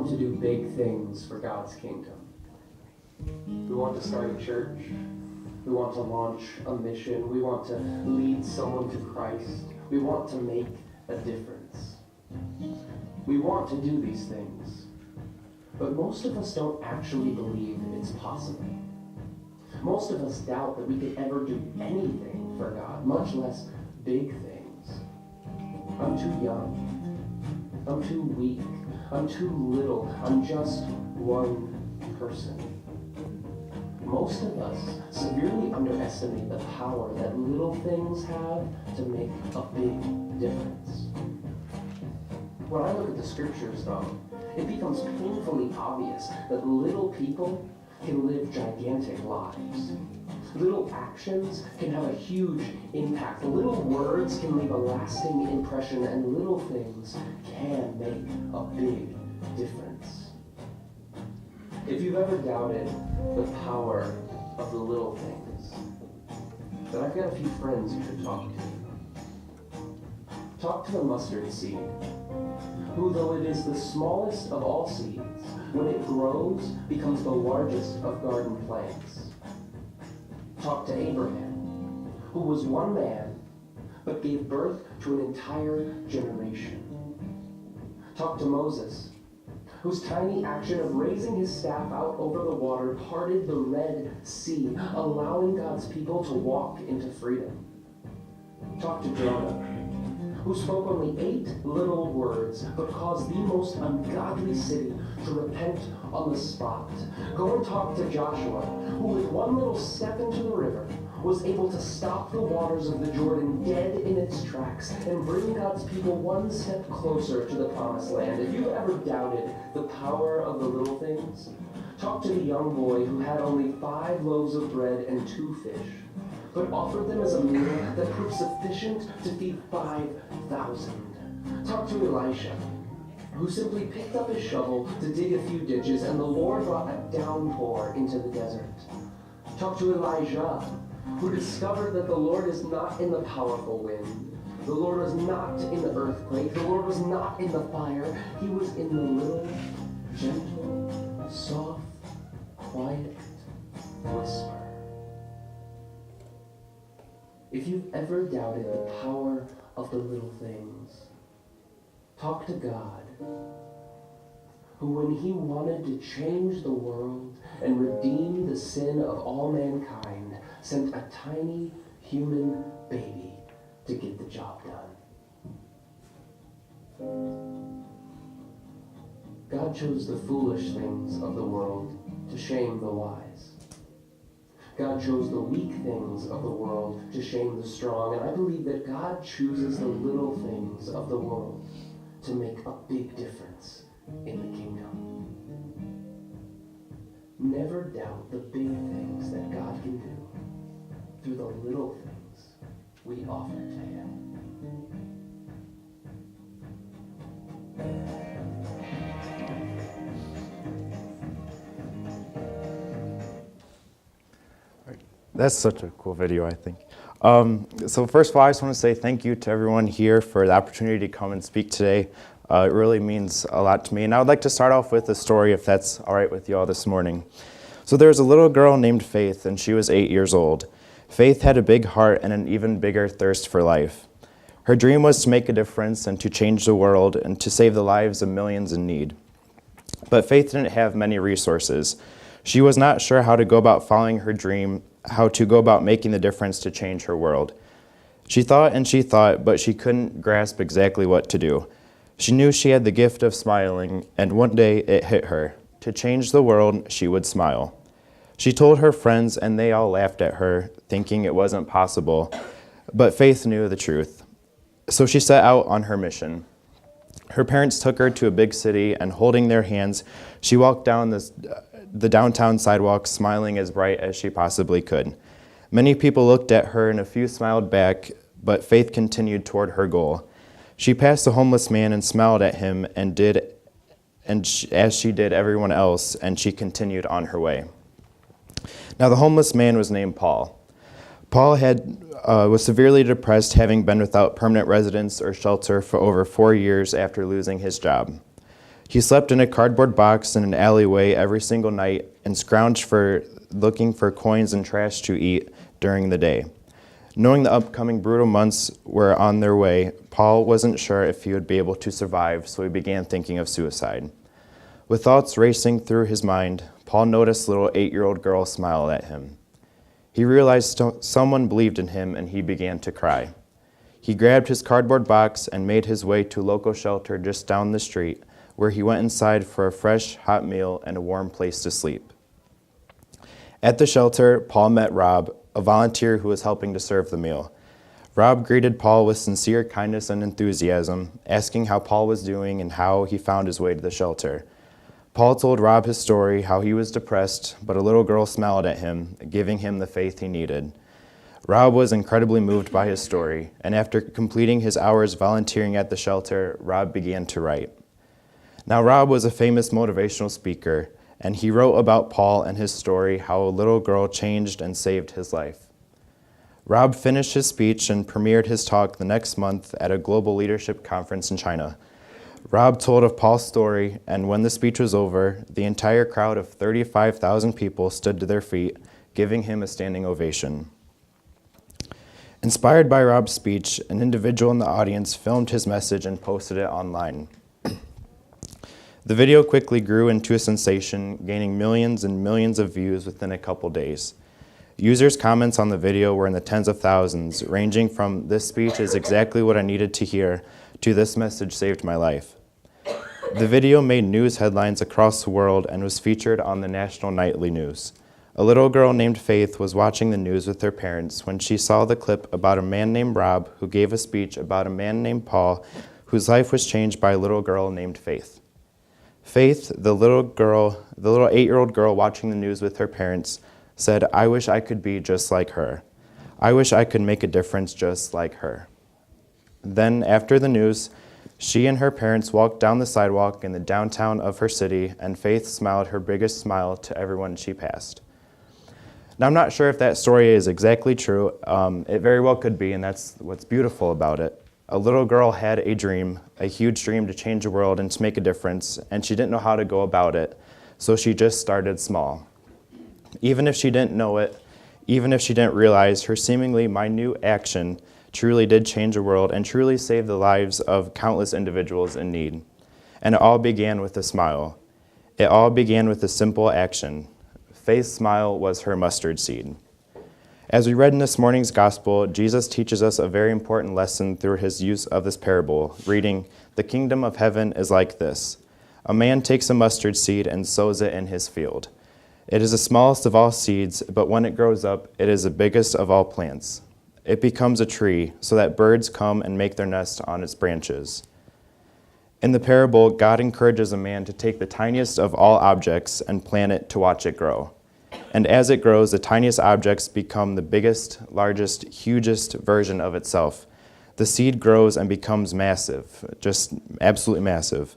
want to do big things for God's kingdom. We want to start a church. We want to launch a mission. We want to lead someone to Christ. We want to make a difference. We want to do these things. But most of us don't actually believe it's possible. Most of us doubt that we could ever do anything for God, much less big things. I'm too young. I'm too weak. I'm too little. I'm just one person. Most of us severely underestimate the power that little things have to make a big difference. When I look at the scriptures, though, it becomes painfully obvious that little people can live gigantic lives. Little actions can have a huge impact. Little words can leave a lasting impression, and little things can make a big difference. If you've ever doubted the power of the little things, then I've got a few friends you should talk to. Talk to the mustard seed, who, though it is the smallest of all seeds, when it grows, becomes the largest of garden plants. Talk to Abraham, who was one man, but gave birth to an entire generation. Talk to Moses, whose tiny action of raising his staff out over the water parted the Red Sea, allowing God's people to walk into freedom. Talk to Jonah, who spoke only 8 little words, but caused the most ungodly city to repent on the spot. Go and talk to Joshua, who with one little step into the river was able to stop the waters of the Jordan dead in its tracks and bring God's people one step closer to the promised land. If you've ever doubted the power of the little things, talk to the young boy who had only 5 loaves of bread and 2 fish, but offered them as a meal that proved sufficient to feed 5,000. Talk to Elisha, who simply picked up his shovel to dig a few ditches, and the Lord brought a downpour into the desert. Talk to Elijah, who discovered that the Lord is not in the powerful wind. The Lord was not in the earthquake. The Lord was not in the fire. He was in the little, gentle, soft, quiet whisper. If you've ever doubted the power of the little things, talk to God, who when he wanted to change the world and redeem the sin of all mankind, sent a tiny human baby to get the job done. God chose the foolish things of the world to shame the wise. God chose the weak things of the world to shame the strong, and I believe that God chooses the little things of the world to make a big difference in the kingdom. Never doubt the big things that God can do through the little things we offer to him. That's such a cool video, I think. So first of all, I just want to say thank you to everyone here for the opportunity to come and speak today. It really means a lot to me. And I would like to start off with a story, if that's all right with you all this morning. So there was a little girl named Faith, and she was 8 years old. Faith had a big heart and an even bigger thirst for life. Her dream was to make a difference and to change the world and to save the lives of millions in need. But Faith didn't have many resources. She was not sure how to go about following her dream, how to go about making the difference to change her world. She thought and she thought, but she couldn't grasp exactly what to do. She knew she had the gift of smiling, and one day it hit her. To change the world, she would smile. She told her friends, and they all laughed at her, thinking it wasn't possible. But Faith knew the truth. So she set out on her mission. Her parents took her to a big city, and holding their hands, she walked down the downtown sidewalk, smiling as bright as she possibly could. Many people looked at her, and a few smiled back, but Faith continued toward her goal. She passed a homeless man and smiled at him, as she did everyone else, and she continued on her way. Now the homeless man was named Paul. Paul was severely depressed, having been without permanent residence or shelter for over 4 years after losing his job. He slept in a cardboard box in an alleyway every single night and scrounged looking for coins and trash to eat during the day. Knowing the upcoming brutal months were on their way, Paul wasn't sure if he would be able to survive, so he began thinking of suicide. With thoughts racing through his mind, Paul noticed a little 8-year-old girl smile at him. He realized someone believed in him, and he began to cry. He grabbed his cardboard box and made his way to a local shelter just down the street, where he went inside for a fresh, hot meal and a warm place to sleep. At the shelter, Paul met Rob, a volunteer who was helping to serve the meal. Rob greeted Paul with sincere kindness and enthusiasm, asking how Paul was doing and how he found his way to the shelter. Paul told Rob his story, how he was depressed, but a little girl smiled at him, giving him the faith he needed. Rob was incredibly moved by his story, and after completing his hours volunteering at the shelter, Rob began to write. Now, Rob was a famous motivational speaker, and he wrote about Paul and his story, how a little girl changed and saved his life. Rob finished his speech and premiered his talk the next month at a global leadership conference in China. Rob told of Paul's story, and when the speech was over, the entire crowd of 35,000 people stood to their feet, giving him a standing ovation. Inspired by Rob's speech, an individual in the audience filmed his message and posted it online. The video quickly grew into a sensation, gaining millions and millions of views within a couple days. Users' comments on the video were in the tens of thousands, ranging from "this speech is exactly what I needed to hear" to "this message saved my life." The video made news headlines across the world and was featured on the national nightly news. A little girl named Faith was watching the news with her parents when she saw the clip about a man named Rob who gave a speech about a man named Paul whose life was changed by a little girl named Faith. Faith, the little 8-year-old girl watching the news with her parents, said, "I wish I could be just like her. I wish I could make a difference just like her." Then, after the news, she and her parents walked down the sidewalk in the downtown of her city, and Faith smiled her biggest smile to everyone she passed. Now, I'm not sure if that story is exactly true. It very well could be, and that's what's beautiful about it. A little girl had a dream, a huge dream to change the world and to make a difference, and she didn't know how to go about it, so she just started small. Even if she didn't know it, even if she didn't realize, her seemingly minute action truly did change the world and truly saved the lives of countless individuals in need. And it all began with a smile. It all began with a simple action. Faith's smile was her mustard seed. As we read in this morning's gospel, Jesus teaches us a very important lesson through his use of this parable, reading, "The kingdom of heaven is like this. A man takes a mustard seed and sows it in his field. It is the smallest of all seeds, but when it grows up, it is the biggest of all plants. It becomes a tree, so that birds come and make their nest on its branches." In the parable, God encourages a man to take the tiniest of all objects and plant it to watch it grow. And as it grows, the tiniest objects become the biggest, largest, hugest version of itself. The seed grows and becomes massive, just absolutely massive.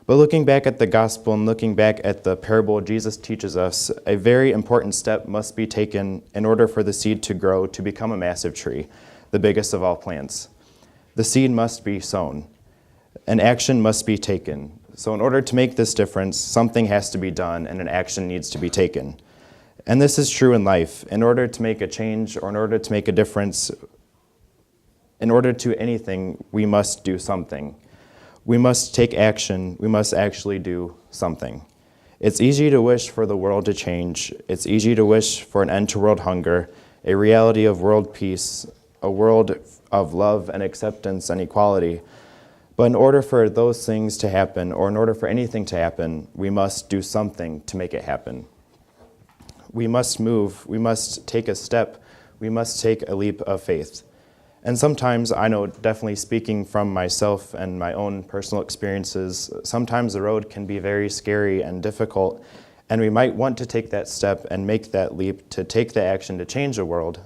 But looking back at the gospel and looking back at the parable, Jesus teaches us a very important step must be taken in order for the seed to grow to become a massive tree, the biggest of all plants. The seed must be sown. An action must be taken. So in order to make this difference, something has to be done and an action needs to be taken. And this is true in life. In order to make a change or in order to make a difference, in order to anything, we must do something. We must take action. We must actually do something. It's easy to wish for the world to change. It's easy to wish for an end to world hunger, a reality of world peace, a world of love and acceptance and equality. But in order for those things to happen, or in order for anything to happen, we must do something to make it happen. We must move, we must take a step, we must take a leap of faith. And sometimes, I know, definitely speaking from myself and my own personal experiences, sometimes the road can be very scary and difficult, and we might want to take that step and make that leap to take the action to change the world,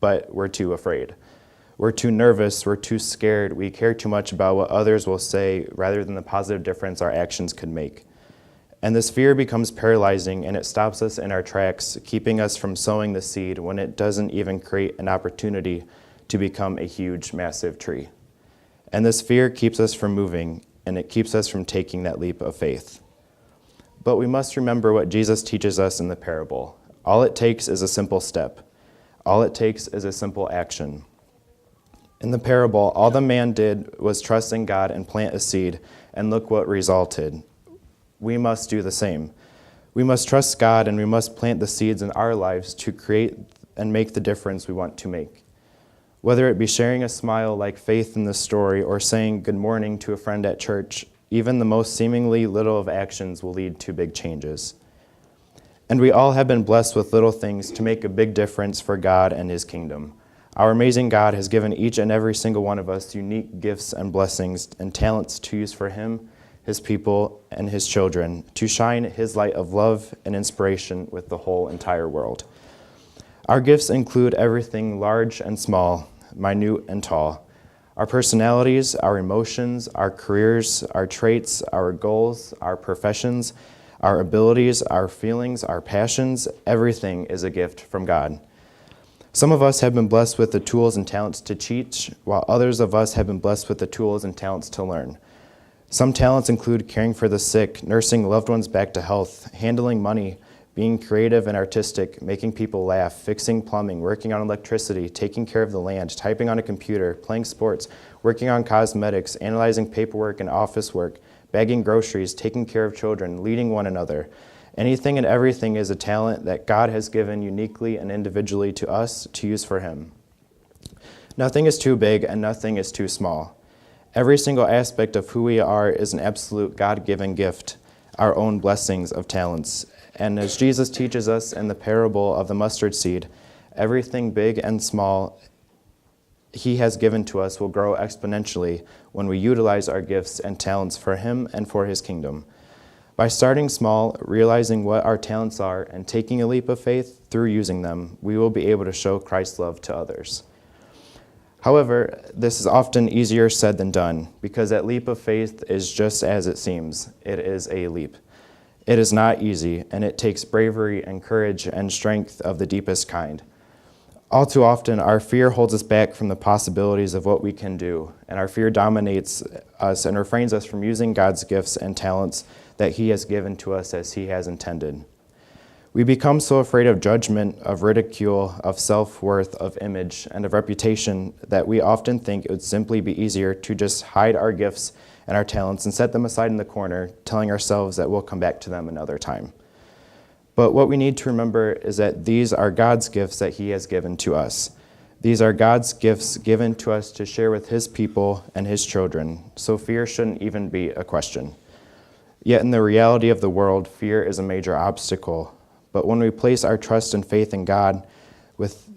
but we're too afraid. We're too nervous, we're too scared, we care too much about what others will say rather than the positive difference our actions could make. And this fear becomes paralyzing and it stops us in our tracks, keeping us from sowing the seed when it doesn't even create an opportunity to become a huge, massive tree. And this fear keeps us from moving. and it keeps us from taking that leap of faith. But we must remember what Jesus teaches us in the parable. All it takes is a simple step. All it takes is a simple action. In the parable, all the man did was trust in God and plant a seed, and look what resulted. We must do the same. We must trust God, and we must plant the seeds in our lives to create and make the difference we want to make. Whether it be sharing a smile like Faith in the story or saying good morning to a friend at church, even the most seemingly little of actions will lead to big changes. And we all have been blessed with little things to make a big difference for God and His kingdom. Our amazing God has given each and every single one of us unique gifts and blessings and talents to use for Him, His people, and His children, to shine His light of love and inspiration with the whole entire world. Our gifts include everything large and small, minute and tall. Our personalities, our emotions, our careers, our traits, our goals, our professions, our abilities, our feelings, our passions, everything is a gift from God. Some of us have been blessed with the tools and talents to teach, while others of us have been blessed with the tools and talents to learn. Some talents include caring for the sick, nursing loved ones back to health, handling money, being creative and artistic, making people laugh, fixing plumbing, working on electricity, taking care of the land, typing on a computer, playing sports, working on cosmetics, analyzing paperwork and office work, bagging groceries, taking care of children, leading one another. Anything and everything is a talent that God has given uniquely and individually to us to use for Him. Nothing is too big and nothing is too small. Every single aspect of who we are is an absolute God-given gift, our own blessings of talents. And as Jesus teaches us in the parable of the mustard seed, everything big and small He has given to us will grow exponentially when we utilize our gifts and talents for Him and for His kingdom. By starting small, realizing what our talents are, and taking a leap of faith through using them, we will be able to show Christ's love to others. However, this is often easier said than done, because that leap of faith is just as it seems. It is a leap. It is not easy, and it takes bravery and courage and strength of the deepest kind. All too often, our fear holds us back from the possibilities of what we can do, and our fear dominates us and refrains us from using God's gifts and talents that He has given to us as He has intended. We become so afraid of judgment, of ridicule, of self-worth, of image, and of reputation that we often think it would simply be easier to just hide our gifts and our talents and set them aside in the corner, telling ourselves that we'll come back to them another time. But what we need to remember is that these are God's gifts that He has given to us. These are God's gifts given to us to share with His people and His children, so fear shouldn't even be a question. Yet in the reality of the world, fear is a major obstacle. But when we place our trust and faith in God,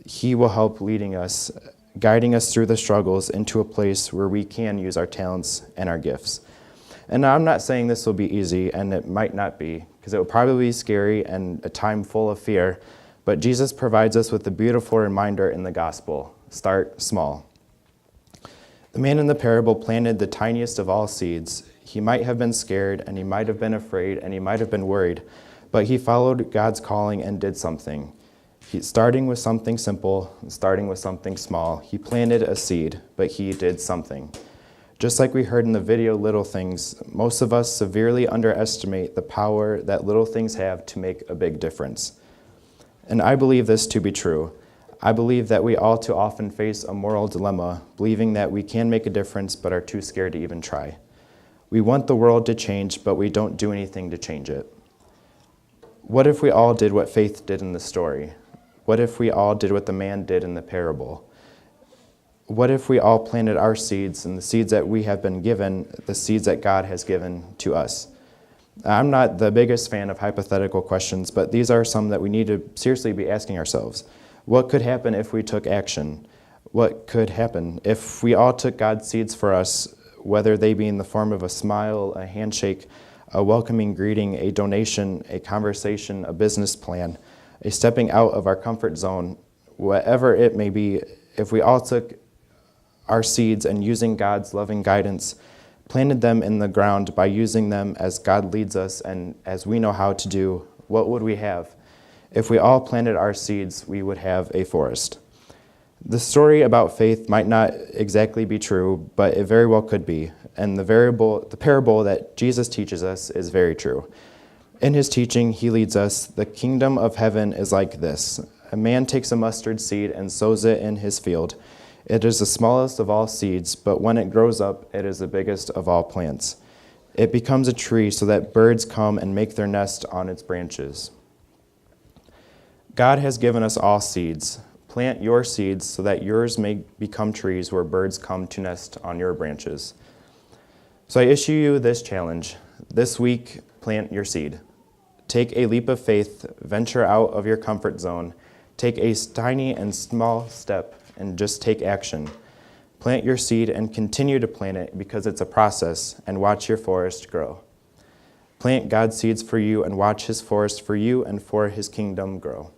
He will help leading us, guiding us through the struggles into a place where we can use our talents and our gifts. And I'm not saying this will be easy, and it might not be, because it will probably be scary and a time full of fear, but Jesus provides us with a beautiful reminder in the gospel: start small. The man in the parable planted the tiniest of all seeds. He might have been scared, and he might have been afraid, and he might have been worried, but he followed God's calling and did something. Starting with something simple, starting with something small, he planted a seed, but he did something. Just like we heard in the video Little Things, most of us severely underestimate the power that little things have to make a big difference. And I believe this to be true. I believe that we all too often face a moral dilemma, believing that we can make a difference but are too scared to even try. We want the world to change, but we don't do anything to change it. What if we all did what Faith did in the story? What if we all did what the man did in the parable? What if we all planted our seeds, and the seeds that we have been given, the seeds that God has given to us? I'm not the biggest fan of hypothetical questions, but these are some that we need to seriously be asking ourselves. What could happen if we took action? What could happen if we all took God's seeds for us, whether they be in the form of a smile, a handshake, a welcoming greeting, a donation, a conversation, a business plan, a stepping out of our comfort zone, whatever it may be? If we all took our seeds and, using God's loving guidance, planted them in the ground by using them as God leads us and as we know how to do, what would we have? If we all planted our seeds, we would have a forest. The story about faith might not exactly be true, but it very well could be. And the parable that Jesus teaches us is very true. In his teaching, he leads us, the kingdom of heaven is like this. A man takes a mustard seed and sows it in his field. It is the smallest of all seeds, but when it grows up, it is the biggest of all plants. It becomes a tree so that birds come and make their nest on its branches. God has given us all seeds. Plant your seeds so that yours may become trees where birds come to nest on your branches. So I issue you this challenge. This week, plant your seed. Take a leap of faith, venture out of your comfort zone, take a tiny and small step, and just take action. Plant your seed and continue to plant it because it's a process, and watch your forest grow. Plant God's seeds for you and watch his forest for you and for his kingdom grow.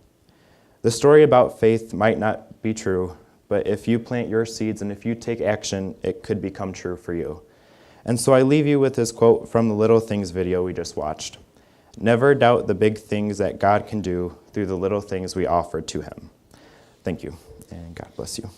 The story about faith might not be true, but if you plant your seeds and if you take action, it could become true for you. And so I leave you with this quote from the Little Things video we just watched. Never doubt the big things that God can do through the little things we offer to him. Thank you, and God bless you.